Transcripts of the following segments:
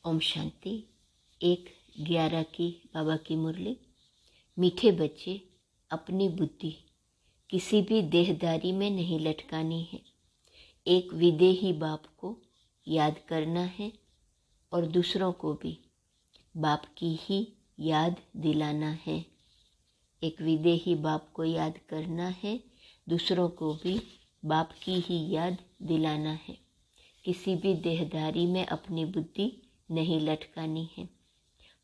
ओम शांति। 1/11 की बाबा की मुरली। मीठे बच्चे, अपनी बुद्धि किसी भी देहदारी में नहीं लटकानी है। एक विदेही बाप को याद करना है और दूसरों को भी बाप की ही याद दिलाना है। एक विदेही बाप को याद करना है, दूसरों को भी बाप की ही याद दिलाना है। किसी भी देहदारी में अपनी बुद्धि नहीं लटकानी है।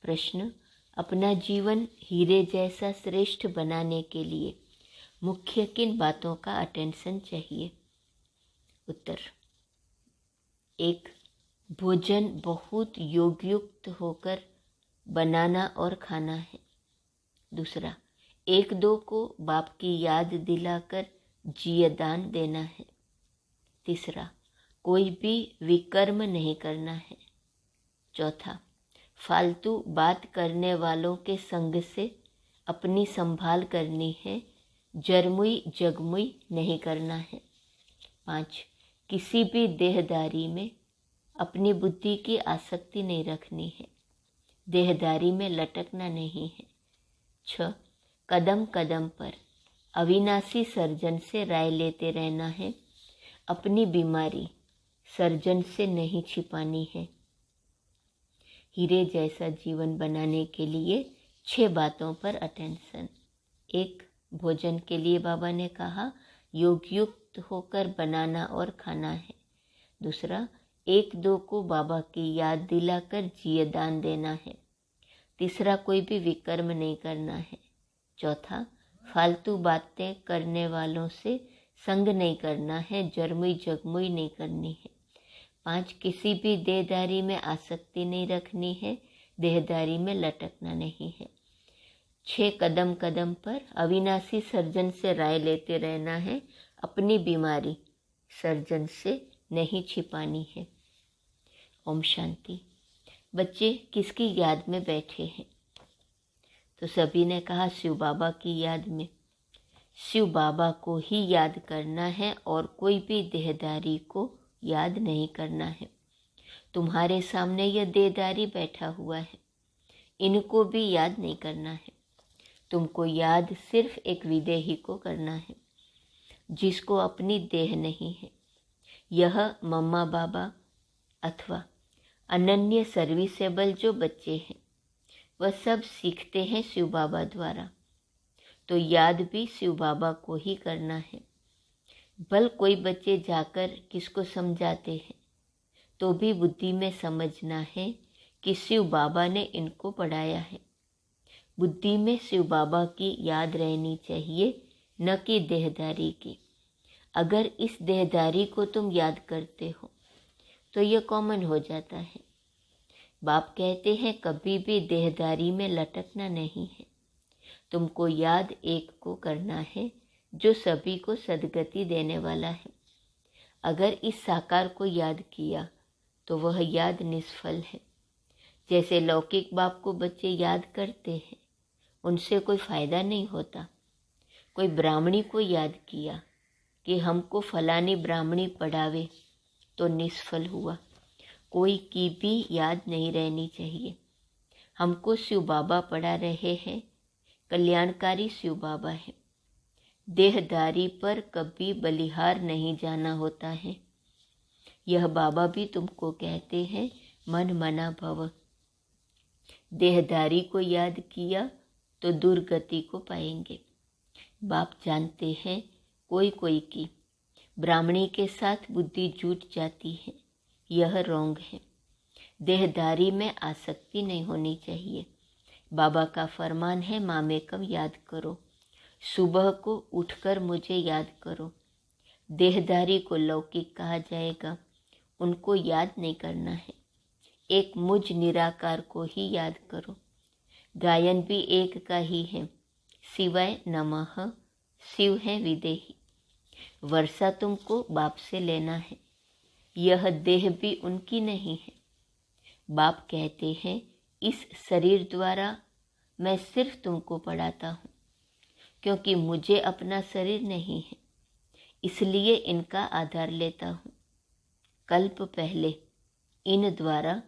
प्रश्न: अपना जीवन हीरे जैसा श्रेष्ठ बनाने के लिए मुख्य किन बातों का अटेंशन चाहिए? उत्तर: 1. भोजन बहुत योगयुक्त होकर बनाना और खाना है। 2. 1-2 को बाप की याद दिलाकर जियदान देना है। 3. कोई भी विकर्म नहीं करना है। 4. फालतू बात करने वालों के संग से अपनी संभाल करनी है, जरमुई जगमुई नहीं करना है। 5. किसी भी देहदारी में अपनी बुद्धि की आसक्ति नहीं रखनी है, देहदारी में लटकना नहीं है। 6. कदम कदम पर अविनाशी सर्जन से राय लेते रहना है, अपनी बीमारी सर्जन से नहीं छिपानी है। हीरे जैसा जीवन बनाने के लिए 6 बातों पर अटेंशन। 1. भोजन के लिए बाबा ने कहा योगयुक्त होकर बनाना और खाना है। 2. 1-2 को बाबा की याद दिलाकर जियदान देना है। 3. कोई भी विकर्म नहीं करना है। 4. फालतू बातें करने वालों से संग नहीं करना है, जरमुई जगमुई नहीं करनी है। 5. किसी भी देहदारी में आसक्ति नहीं रखनी है, देहदारी में लटकना नहीं है। 6. कदम कदम पर अविनाशी सर्जन से राय लेते रहना है, अपनी बीमारी सर्जन से नहीं छिपानी है। ओम शांति। बच्चे किसकी याद में बैठे हैं? तो सभी ने कहा शिव बाबा की याद में। शिव बाबा को ही याद करना है और कोई भी देहदारी को याद नहीं करना है। तुम्हारे सामने यह देहदारी बैठा हुआ है, इनको भी याद नहीं करना है। तुमको याद सिर्फ एक विदेही को करना है, जिसको अपनी देह नहीं है। यह मम्मा बाबा अथवा अनन्य सर्विसेबल जो बच्चे हैं, वह सब सीखते हैं शिव बाबा द्वारा, तो याद भी शिव बाबा को ही करना है। भल कोई बच्चे जाकर किसको समझाते हैं, तो भी बुद्धि में समझना है कि शिव बाबा ने इनको पढ़ाया है। बुद्धि में शिव बाबा की याद रहनी चाहिए, न कि देहदारी की। अगर इस देहदारी को तुम याद करते हो तो यह कॉमन हो जाता है। बाप कहते हैं कभी भी देहदारी में लटकना नहीं है। तुमको याद एक को करना है जो सभी को सद्गति देने वाला है। अगर इस साकार को याद किया तो वह याद निष्फल है। जैसे लौकिक बाप को बच्चे याद करते हैं, उनसे कोई फायदा नहीं होता। कोई ब्राह्मणी को याद किया कि हमको फलानी ब्राह्मणी पढ़ावे, तो निष्फल हुआ। कोई की भी याद नहीं रहनी चाहिए। हमको शिव बाबा पढ़ा रहे हैं, कल्याणकारी शिव बाबा है। देहदारी पर कभी बलिहार नहीं जाना होता है। यह बाबा भी तुमको कहते हैं मन मना भव। देहदारी को याद किया तो दुर्गति को पाएंगे। बाप जानते हैं कोई कोई की ब्राह्मणी के साथ बुद्धि जुट जाती है, यह रोंग है। देहदारी में आसक्ति नहीं होनी चाहिए। बाबा का फरमान है मामेकम याद करो, सुबह को उठकर मुझे याद करो। देहदारी को लौकिक कहा जाएगा, उनको याद नहीं करना है। एक मुझ निराकार को ही याद करो। गायन भी एक का ही है, शिवाय नमः। शिव है विदेही। वर्षा तुमको बाप से लेना है, यह देह भी उनकी नहीं है। बाप कहते हैं इस शरीर द्वारा मैं सिर्फ तुमको पढ़ाता हूँ, क्योंकि मुझे अपना शरीर नहीं है, इसलिए इनका आधार लेता हूँ। कल्प पहले इन द्वारा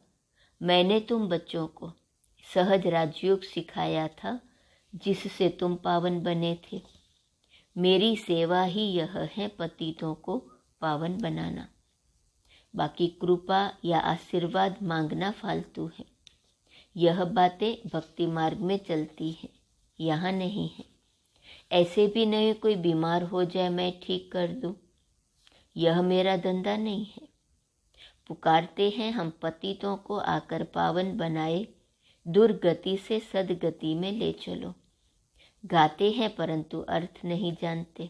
मैंने तुम बच्चों को सहज राजयोग सिखाया था जिससे तुम पावन बने थे। मेरी सेवा ही यह है पतितों को पावन बनाना। बाकी कृपा या आशीर्वाद मांगना फालतू है। यह बातें भक्ति मार्ग में चलती हैं, यहाँ नहीं है। ऐसे भी नहीं कोई बीमार हो जाए मैं ठीक कर दूँ, यह मेरा धंधा नहीं है। पुकारते हैं हम पतितों को आकर पावन बनाए, दुर्गति से सदगति में ले चलो। गाते हैं परंतु अर्थ नहीं जानते।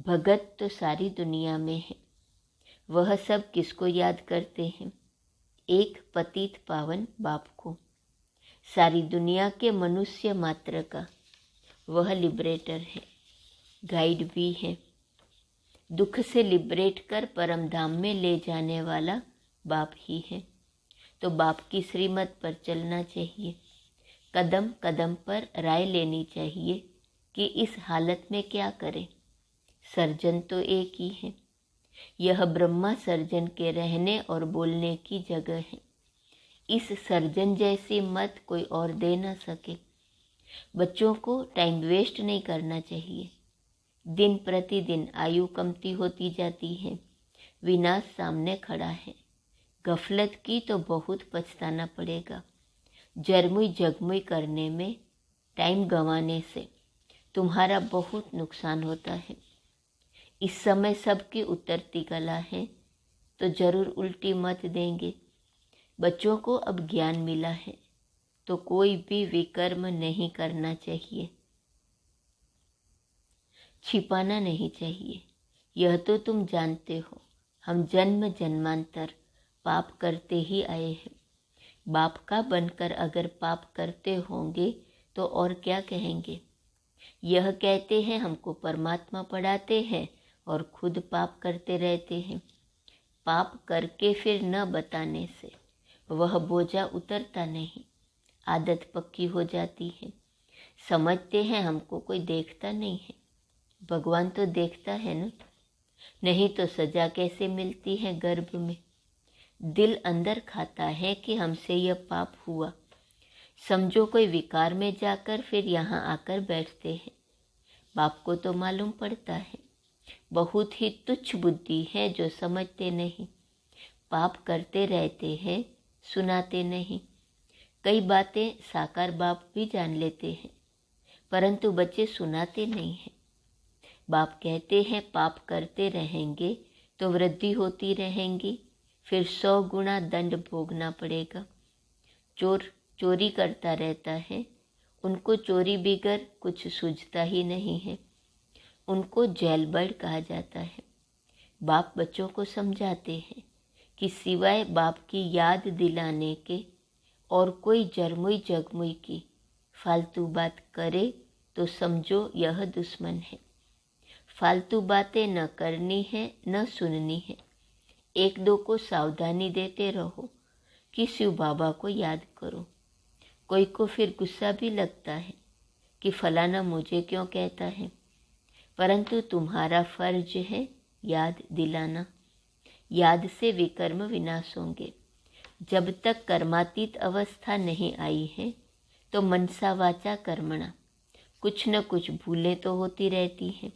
भगत तो सारी दुनिया में है, वह सब किसको याद करते हैं? एक पतित पावन बाप को, सारी दुनिया के मनुष्य मात्र का। वह लिबरेटर है, गाइड भी है। दुख से लिबरेट कर परम धाम में ले जाने वाला बाप ही है। तो बाप की श्रीमत पर चलना चाहिए। कदम कदम पर राय लेनी चाहिए कि इस हालत में क्या करें। सर्जन तो एक ही है। यह ब्रह्मा सर्जन के रहने और बोलने की जगह है। इस सर्जन जैसी मत कोई और दे न सके। बच्चों को टाइम वेस्ट नहीं करना चाहिए। दिन प्रतिदिन आयु कमती होती जाती है, विनाश सामने खड़ा है। गफलत की तो बहुत पछताना पड़ेगा। जरमुई जगमुई करने में, टाइम गंवाने से तुम्हारा बहुत नुकसान होता है। इस समय सबकी उतरती कला है, तो जरूर उल्टी मत देंगे। बच्चों को अब ज्ञान मिला है, तो कोई भी विकर्म नहीं करना चाहिए, छिपाना नहीं चाहिए। यह तो तुम जानते हो, हम जन्म जन्मांतर पाप करते ही आए हैं। बाप का बनकर अगर पाप करते होंगे तो और क्या कहेंगे? यह कहते हैं हमको परमात्मा पढ़ाते हैं और खुद पाप करते रहते हैं। पाप करके फिर न बताने से वह बोझा उतरता नहीं, आदत पक्की हो जाती है। समझते हैं हमको कोई देखता नहीं है। भगवान तो देखता है ना, नहीं तो सजा कैसे मिलती है गर्भ में। दिल अंदर खाता है कि हमसे यह पाप हुआ। समझो कोई विकार में जाकर फिर यहाँ आकर बैठते हैं। बाप को तो मालूम पड़ता है। बहुत ही तुच्छ बुद्धि है जो समझते नहीं, पाप करते रहते हैं, सुनाते नहीं। कई बातें साकार बाप भी जान लेते हैं, परंतु बच्चे सुनाते नहीं हैं। बाप कहते हैं पाप करते रहेंगे तो वृद्धि होती रहेंगी, फिर 100 गुना दंड भोगना पड़ेगा। चोर चोरी करता रहता है, उनको चोरी बिगर कुछ सूझता ही नहीं है, उनको जेल बर्ड कहा जाता है। बाप बच्चों को समझाते हैं कि सिवाय बाप की याद दिलाने के और कोई जरमुई जगमुई की फालतू बात करे तो समझो यह दुश्मन है। फालतू बातें न करनी है न सुननी है। एक दो को सावधानी देते रहो कि शिव बाबा को याद करो। कोई को फिर गुस्सा भी लगता है कि फलाना मुझे क्यों कहता है, परंतु तुम्हारा फर्ज है याद दिलाना। याद से विकर्म विनाश होंगे। जब तक कर्मातीत अवस्था नहीं आई है तो मनसा वाचा कर्मणा कुछ न कुछ भूलें तो होती रहती हैं।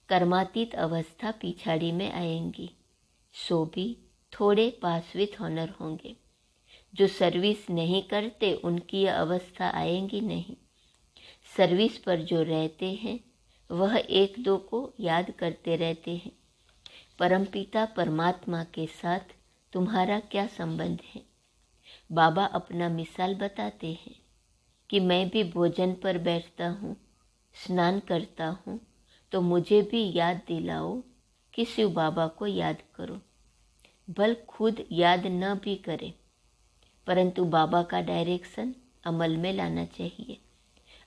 कर्मातीत अवस्था पिछाड़ी में आएंगी, सो भी थोड़े पास विथ ऑनर होंगे। जो सर्विस नहीं करते उनकी यह अवस्था आएंगी नहीं। सर्विस पर जो रहते हैं वह एक दो को याद करते रहते हैं। परमपिता परमात्मा के साथ तुम्हारा क्या संबंध है? बाबा अपना मिसाल बताते हैं कि मैं भी भोजन पर बैठता हूँ, स्नान करता हूँ, तो मुझे भी याद दिलाओ कि शिव बाबा को याद करो। भल खुद याद न भी करे, परंतु बाबा का डायरेक्शन अमल में लाना चाहिए।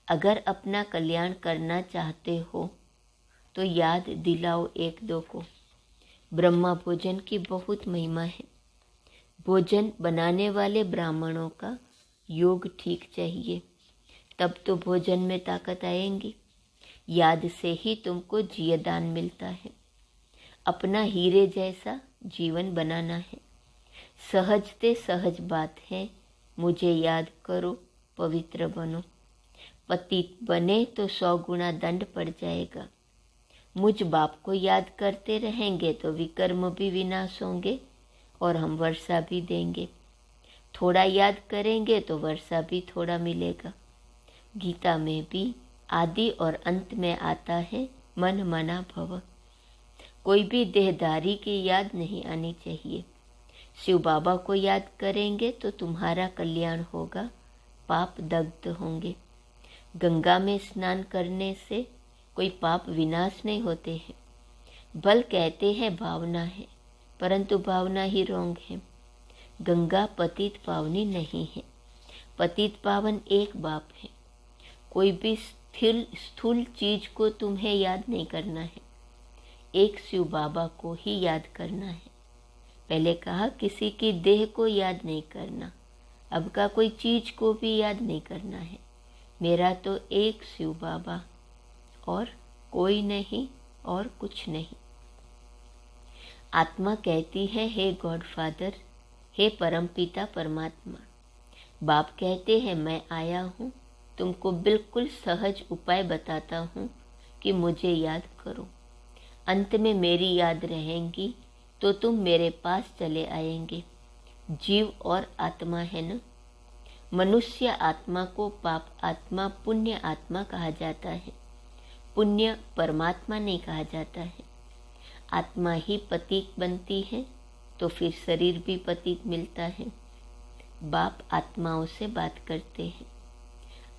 अगर अपना कल्याण करना चाहते हो तो याद दिलाओ एक दो को। ब्रह्मा भोजन की बहुत महिमा है। भोजन बनाने वाले ब्राह्मणों का योग ठीक चाहिए, तब तो भोजन में ताकत आएंगी। याद से ही तुमको जीवदान मिलता है। अपना हीरे जैसा जीवन बनाना है। सहजते सहज बात है, मुझे याद करो, पवित्र बनो। पतित बने तो 100 गुना दंड पड़ जाएगा। मुझ बाप को याद करते रहेंगे तो विकर्म भी विनाश होंगे और हम वर्षा भी देंगे। थोड़ा याद करेंगे तो वर्षा भी थोड़ा मिलेगा। गीता में भी आदि और अंत में आता है मन मना भव। कोई भी देहधारी की याद नहीं आनी चाहिए। शिव बाबा को याद करेंगे तो तुम्हारा कल्याण होगा, पाप दग्ध होंगे। गंगा में स्नान करने से कोई पाप विनाश नहीं होते हैं। बल कहते हैं भावना है, परंतु भावना ही रोंग है। गंगा पतित पावनी नहीं है। पतित पावन एक बाप है। कोई भी स्थूल चीज को तुम्हें याद नहीं करना है, एक शिव बाबा को ही याद करना है। पहले कहा किसी की देह को याद नहीं करना, अब का कोई चीज को भी याद नहीं करना है। मेरा तो एक शिव बाबा और कोई नहीं और कुछ नहीं। आत्मा कहती है हे गॉड फादर, हे परमपिता परमात्मा। बाप कहते हैं मैं आया हूँ, तुमको बिल्कुल सहज उपाय बताता हूँ कि मुझे याद करो। अंत में मेरी याद रहेंगी तो तुम मेरे पास चले आएंगे। जीव और आत्मा है न। मनुष्य आत्मा को पाप आत्मा पुण्य आत्मा कहा जाता है। पुण्य परमात्मा नहीं कहा जाता है। आत्मा ही पतित बनती है तो फिर शरीर भी पतित मिलता है। बाप आत्माओं से बात करते हैं।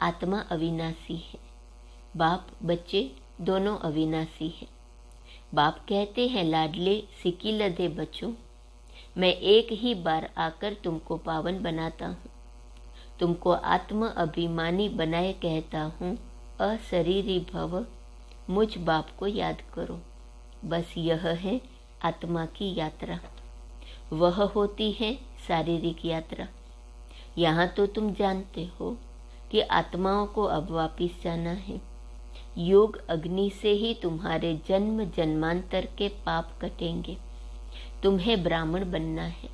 आत्मा अविनाशी है, बाप बच्चे दोनों अविनाशी हैं। बाप कहते हैं लाडले सिकी लदे बच्चों, मैं एक ही बार आकर तुमको पावन बनाता हूँ। तुमको आत्म अभिमानी बनाए कहता हूँ, अशरीरी भव, मुझ बाप को याद करो। बस यह है आत्मा की यात्रा। वह होती है शारीरिक यात्रा। यहाँ तो तुम जानते हो कि आत्माओं को अब वापिस जाना है। योग अग्नि से ही तुम्हारे जन्म जन्मांतर के पाप कटेंगे। तुम्हें ब्राह्मण बनना है।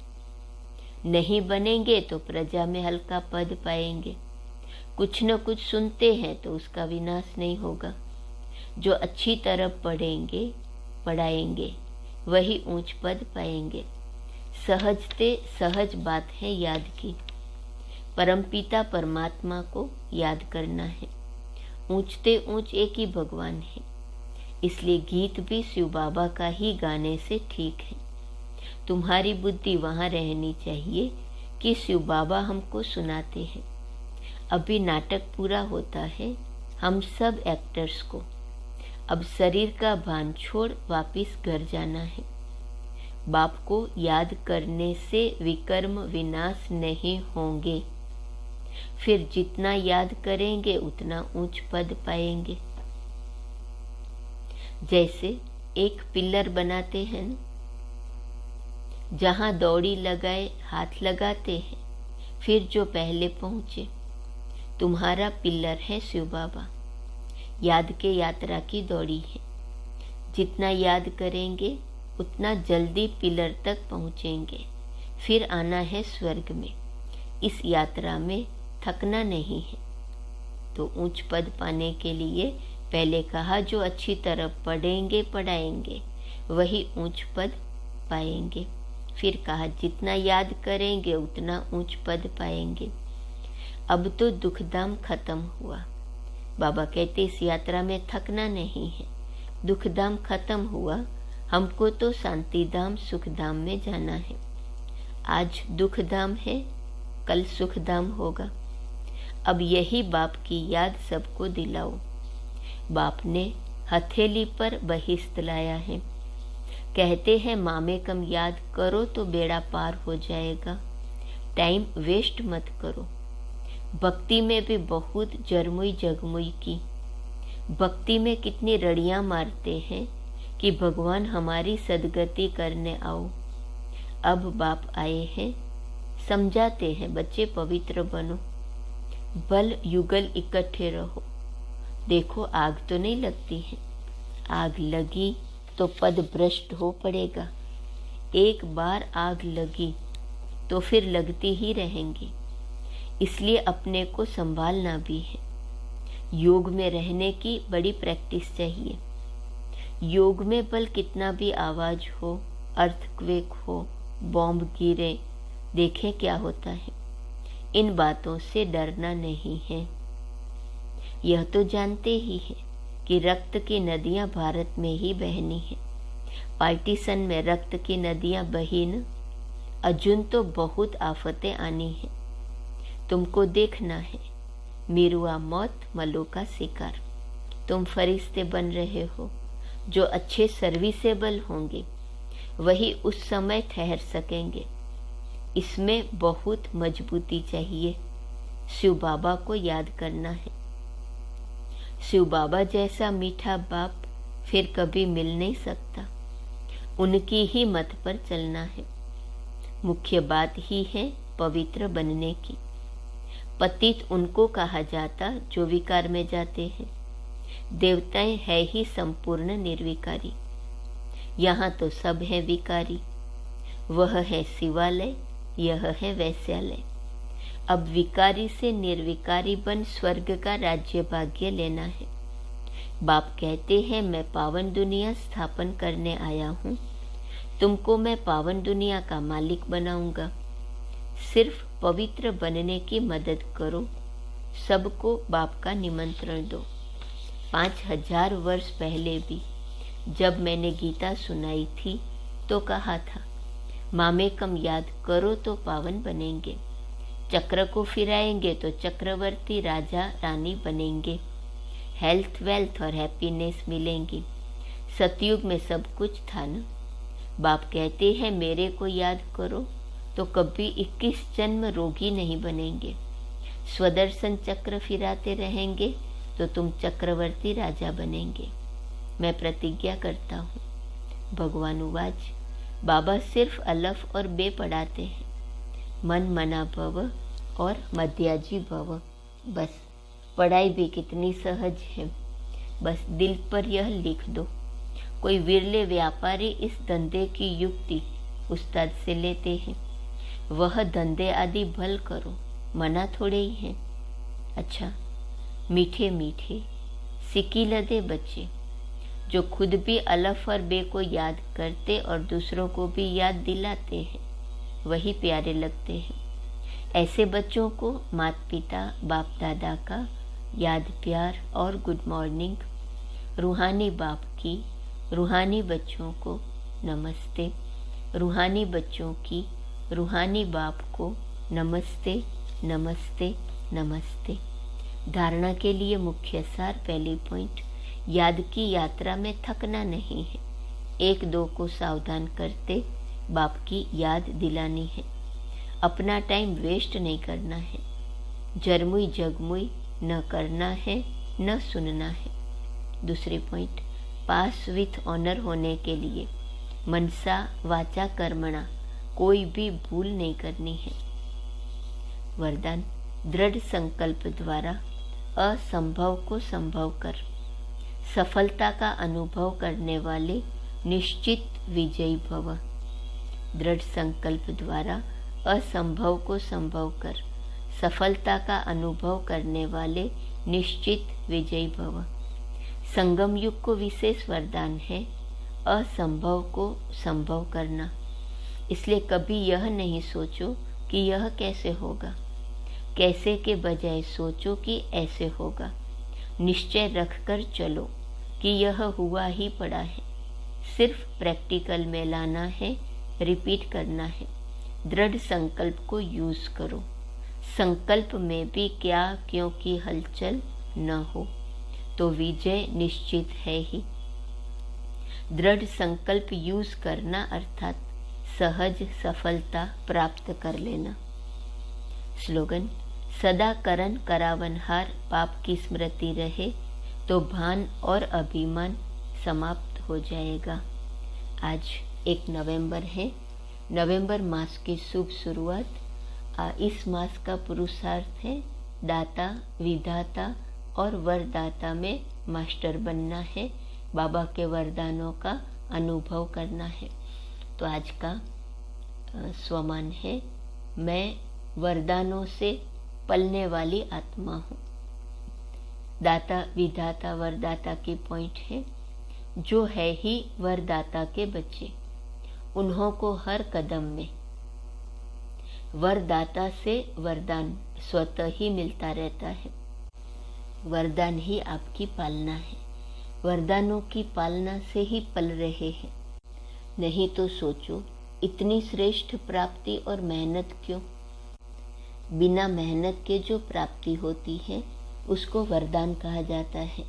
नहीं बनेंगे तो प्रजा में हल्का पद पाएंगे। कुछ न कुछ सुनते हैं तो उसका विनाश नहीं होगा। जो अच्छी तरह पढ़ेंगे पढ़ाएंगे वही ऊंच पद पाएंगे। सहजते सहज बात है याद की। परमपिता परमात्मा को याद करना है। ऊंचते ऊंच एक ही भगवान है, इसलिए गीत भी शिव बाबा का ही गाने से ठीक है। तुम्हारी बुद्धि वहाँ रहनी चाहिए कि शिव बाबा हमको सुनाते हैं। अभी नाटक पूरा होता है हम सब एक्टर्स को। अब शरीर का भान छोड़ वापिस घर जाना है। बाप को याद करने से विकर्म विनाश नहीं होंगे। फिर जितना याद करेंगे उतना ऊंच पद पाएंगे। जैसे एक पिलर बनाते हैं न, जहां दौड़ी लगाए हाथ लगाते हैं, फिर जो पहले पहुंचे। तुम्हारा पिलर है शिव बाबा। याद के यात्रा की दौड़ी है। जितना याद करेंगे उतना जल्दी पिलर तक पहुंचेंगे। फिर आना है स्वर्ग में। इस यात्रा में थकना नहीं है। तो ऊंच पद पाने के लिए पहले कहा जो अच्छी तरह पढ़ेंगे पढ़ाएंगे वही ऊंच पद पाएंगे। फिर कहा जितना याद करेंगे उतना ऊंच पद पाएंगे। अब तो दुखधाम खत्म हुआ। बाबा कहते इस यात्रा में थकना नहीं है। दुखधाम खत्म हुआ। हमको तो शांतिधाम सुखधाम में जाना है। आज दुखधाम है, कल सुखधाम होगा। अब यही बाप की याद सबको दिलाओ। बाप ने हथेली पर बहिश्त लाया है। कहते हैं मामे कम याद करो तो बेड़ा पार हो जाएगा। टाइम वेस्ट मत करो। भक्ति में भी बहुत जरमुई जगमुई की। भक्ति में कितनी रड़ियां मारते हैं कि भगवान हमारी सदगति करने आओ। अब बाप आए हैं, समझाते हैं बच्चे पवित्र बनो, बल युगल इकट्ठे रहो। देखो आग तो नहीं लगती है, आग लगी तो पद भ्रष्ट हो पड़ेगा। एक बार आग लगी तो फिर लगती ही रहेंगी। इसलिए अपने को संभालना भी है। योग में रहने की बड़ी प्रैक्टिस चाहिए। योग में भल कितना भी आवाज हो, अर्थक्वेक हो, बॉम्ब गिरे, देखें क्या होता है। इन बातों से डरना नहीं है। यह तो जानते ही हैं कि रक्त की नदियां भारत में ही बहनी है। पार्टीशन में रक्त की नदियां बही न, अजुन तो बहुत आफतें आनी है। तुमको देखना है, मिरुआ मौत मलो का शिकार। तुम फरिश्ते बन रहे हो। जो अच्छे सर्विसेबल होंगे वही उस समय ठहर सकेंगे। इसमें बहुत मजबूती चाहिए। शिव बाबा को याद करना है। शिव बाबा जैसा मीठा बाप फिर कभी मिल नहीं सकता। उनकी ही मत पर चलना है। मुख्य बात ही है पवित्र बनने की। पतित उनको कहा जाता जो विकार में जाते हैं। देवताएं है ही संपूर्ण निर्विकारी। यहाँ तो सब है विकारी। वह है शिवालय, यह है वैश्यालय। अब विकारी से निर्विकारी बन स्वर्ग का राज्य भाग्य लेना है। बाप कहते हैं मैं पावन दुनिया स्थापन करने आया हूँ। तुमको मैं पावन दुनिया का मालिक बनाऊंगा। सिर्फ पवित्र बनने की मदद करो। सबको बाप का निमंत्रण दो। 5000 वर्ष पहले भी जब मैंने गीता सुनाई थी तो कहा था, मामेकम याद करो तो पावन बनेंगे। चक्र को फिराएंगे तो चक्रवर्ती राजा रानी बनेंगे। हेल्थ, वेल्थ और हैप्पीनेस मिलेंगी। सतयुग में सब कुछ था न। बाप कहते हैं मेरे को याद करो तो कभी 21 जन्म रोगी नहीं बनेंगे। स्वदर्शन चक्र फिराते रहेंगे तो तुम चक्रवर्ती राजा बनेंगे। मैं प्रतिज्ञा करता हूँ। भगवान उवाच, बाबा सिर्फ अलफ और बे पढ़ाते हैं। मन मना भव और मध्याजी भव। बस पढ़ाई भी कितनी सहज है। बस दिल पर यह लिख दो। कोई विरले व्यापारी इस धंधे की युक्ति उस्ताद से लेते हैं। वह धंधे आदि भल करो, मना थोड़े ही है। अच्छा, मीठे मीठे सिकीलदे बच्चे जो खुद भी अलफ और बे को याद करते और दूसरों को भी याद दिलाते हैं, वही प्यारे लगते हैं। ऐसे बच्चों को माता पिता बाप दादा का याद प्यार और गुड मॉर्निंग। रूहानी बाप की रूहानी बच्चों को नमस्ते। रूहानी बच्चों की रूहानी बाप को नमस्ते नमस्ते नमस्ते। धारणा के लिए मुख्य सार, पहली पॉइंट, याद की यात्रा में थकना नहीं है। 1-2 को सावधान करते बाप की याद दिलानी है। अपना टाइम वेस्ट नहीं करना है। जरमुई जगमुई न करना है, न सुनना है। दूसरी पॉइंट, पास विथ ऑनर होने के लिए मनसा वाचा कर्मणा कोई भी भूल नहीं करनी है। वरदान, दृढ़ संकल्प द्वारा असंभव को संभव कर। सफलता का अनुभव करने वाले निश्चित विजयी भव। दृढ़ संकल्प द्वारा असंभव को संभव कर। सफलता का अनुभव करने वाले निश्चित विजयी भव। संगम युग को विशेष वरदान है असंभव को संभव करना। इसलिए कभी यह नहीं सोचो कि यह कैसे होगा। कैसे के बजाय सोचो कि ऐसे होगा। निश्चय रखकर चलो कि यह हुआ ही पड़ा है। सिर्फ प्रैक्टिकल में लाना है, रिपीट करना है। दृढ़ संकल्प को यूज करो। संकल्प में भी क्या क्यों की हलचल न हो तो विजय निश्चित है ही। दृढ़ संकल्प यूज करना अर्थात सहज सफलता प्राप्त कर लेना। स्लोगन, सदा करन करावनहार पाप की स्मृति रहे तो भान और अभिमान समाप्त हो जाएगा। आज 1 नवंबर है। नवंबर मास की शुभ शुरुआत। इस मास का पुरुषार्थ है दाता, विधाता और वरदाता में मास्टर बनना है। बाबा के वरदानों का अनुभव करना है। तो आज का स्वमान है मैं वरदानों से पलने वाली आत्मा हूँ। दाता विधाता वरदाता के पॉइंट है। जो है ही वरदाता के बच्चे, उन्हों को हर कदम में वरदाता से वरदान स्वतः ही मिलता रहता है। वरदान ही आपकी पालना है। वरदानों की पालना से ही पल रहे हैं। नहीं तो सोचो, इतनी श्रेष्ठ प्राप्ति और मेहनत क्यों? बिना मेहनत के जो प्राप्ति होती है उसको वरदान कहा जाता है।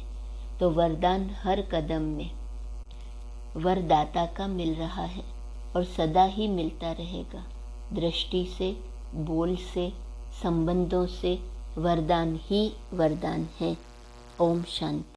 तो वरदान हर कदम में वरदाता का मिल रहा है और सदा ही मिलता रहेगा। दृष्टि से, बोल से, संबंधों से वरदान ही वरदान है। ओम शांति।